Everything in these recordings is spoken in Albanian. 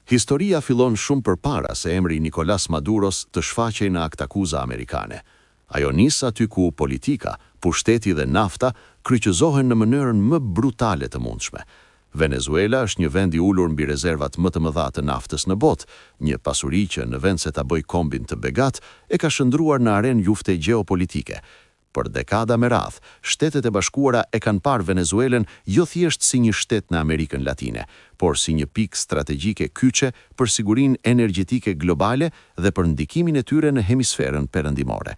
Historia fillon shumë përpara se emri Nicolas Maduros të shfaqej në aktakuza amerikane. Ajo nis aty ku politika, pushteti dhe nafta kryqëzohen në mënyrën më brutale të mundshme. Venezuela është një vend i ulur mbi rezervat më të mëdha të naftës në botë, një pasuri që në vend se ta bëjë kombin të begat, e ka shndruar në arenë lufte gjeopolitike. Për dekada me radhë, Shtetet e Bashkuara e kanë parë Venezuelën jo thjesht si një shtet në Amerikën Latine, por si një pikë strategjike kyçe për sigurinë energjetike globale dhe për ndikimin e tyre në hemisferën perëndimore.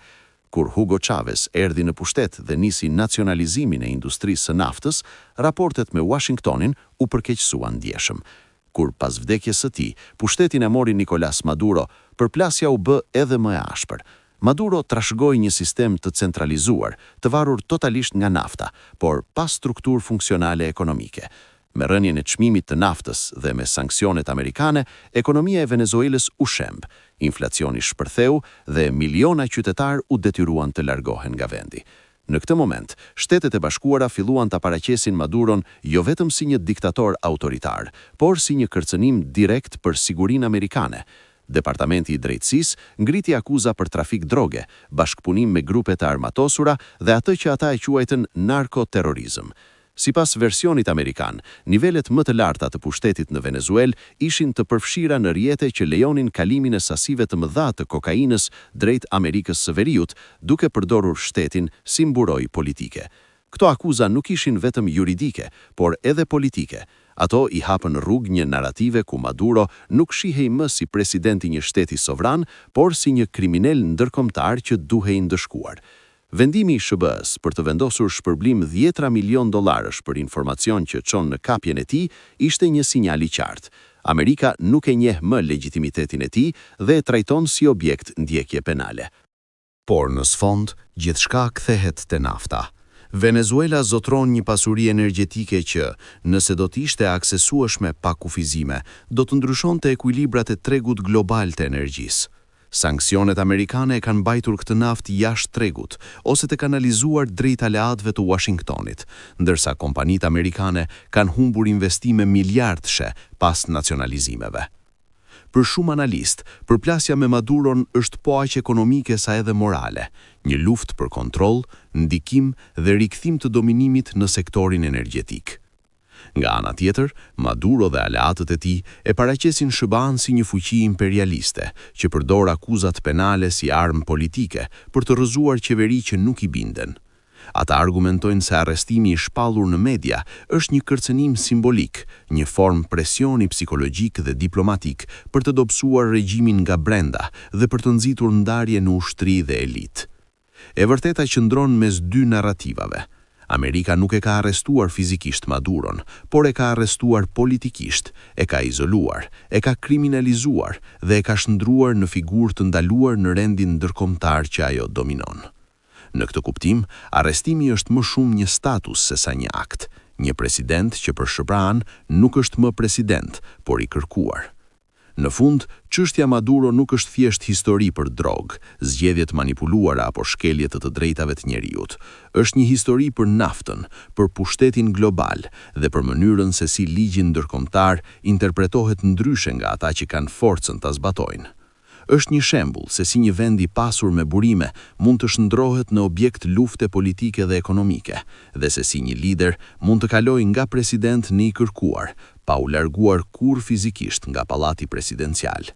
Kur Hugo Chavez erdhi në pushtet dhe nisi nacionalizimin e industrisë së naftës, raportet me Washingtonin u përkeqësuan ndjeshëm. Kur pas vdekjes së tij, pushtetin e mori Nicolas Maduro, përplasja u bë edhe më e ashpër. Maduro trashëgoi një sistem të centralizuar, të varur totalisht nga nafta, por pa strukturë funksionale ekonomike. Me rënien e çmimit të naftës dhe me sanksionet amerikane, ekonomia e Venezuelës u shemb, inflacioni shpërtheu dhe miliona qytetar u detyruan të largohen nga vendi. Në këtë moment, Shtetet e Bashkuara filluan ta paraqesin Maduron jo vetëm si një diktator autoritar, por si një kërcënim direkt për sigurinë amerikane. Departamenti i Drejtësisë ngriti akuza për trafik droge, bashkëpunim me grupe të armatosura dhe atë që ata e quajtën narkoterrorizëm. Sipas versionit amerikan, nivelet më të larta të pushtetit në Venezuelë ishin të përfshira në rjete që lejonin kalimin e sasive të mëdha të kokainës drejt Amerikës së Veriut, duke përdorur shtetin si mburojë politike. Këto akuza nuk ishin vetëm juridike, por edhe politike. Ato i hapën rrugë një narrative ku Maduro nuk shihej më si presidenti një shteti sovran, por si një kriminal ndërkombëtar që duhej ndëshkuar. Vendimi i SBA-s për të vendosur shpërblim $10 milion për informacion që çon në kapjen e tij ishte një sinjal i qartë. Amerika nuk e njeh më legjitimitetin e tij dhe e trajton si objekt ndjekje penale. Por në sfond, gjithçka kthehet te nafta. Venezuela zotron një pasuri energjetike që, nëse do të ishte aksesueshme pa kufizime, do të ndryshonte ekuilibrat e tregut global të energjisë. Sanksionet amerikane e kanë mbajtur këtë naftë jashtë tregut ose të kanalizuar drejt aleatëve të Washingtonit, ndërsa kompanitë amerikane kanë humbur investime miliardëshe pas nacionalizimeve. Për shumë analist, përplasja me Maduron është po aq ekonomike sa edhe morale, një luftë për kontroll, ndikim dhe rikthim të dominimit në sektorin energjetik. Nga ana tjetër, Maduro dhe aleatët e tij e paraqesin SBA-n si një fuqi imperialiste, që përdor akuzat penale si armë politike për të rrëzuar qeveri që nuk i binden. Ata argumentojnë se arrestimi i shpallur në media është një kërcënim simbolik, një formë presioni psikologjik dhe diplomatik për të dobësuar regjimin nga brenda dhe për të nxitur ndarje në ushtri dhe elit. E vërteta qëndron mes dy narrativave. Amerika nuk e ka arrestuar fizikisht Maduron, por e ka arrestuar politikisht, e ka izoluar, e ka kriminalizuar dhe e ka shndruar në figurë të ndaluar në rendin ndërkombëtar që ajo dominon. Në këtë kuptim, arrestimi është më shumë një status se sa një akt, një president që për SBA-n nuk është më president, por i kërkuar. Në fund, çështja Maduro nuk është thjesht histori për drogë, zgjedhjet manipuluara apo shkelje të drejtave të njerëzit. Është një histori për naftën, për pushtetin global dhe për mënyrën se si ligji ndërkombëtar interpretohet ndryshe nga ata që kanë forcën ta zbatojnë. Është një shembull se si një vend i pasur me burime mund të shndrohet në objekt lufte politike dhe ekonomike, dhe se si një lider mund të kalojë nga president në i kërkuar, pa u larguar kurrë fizikisht nga pallati presidencial.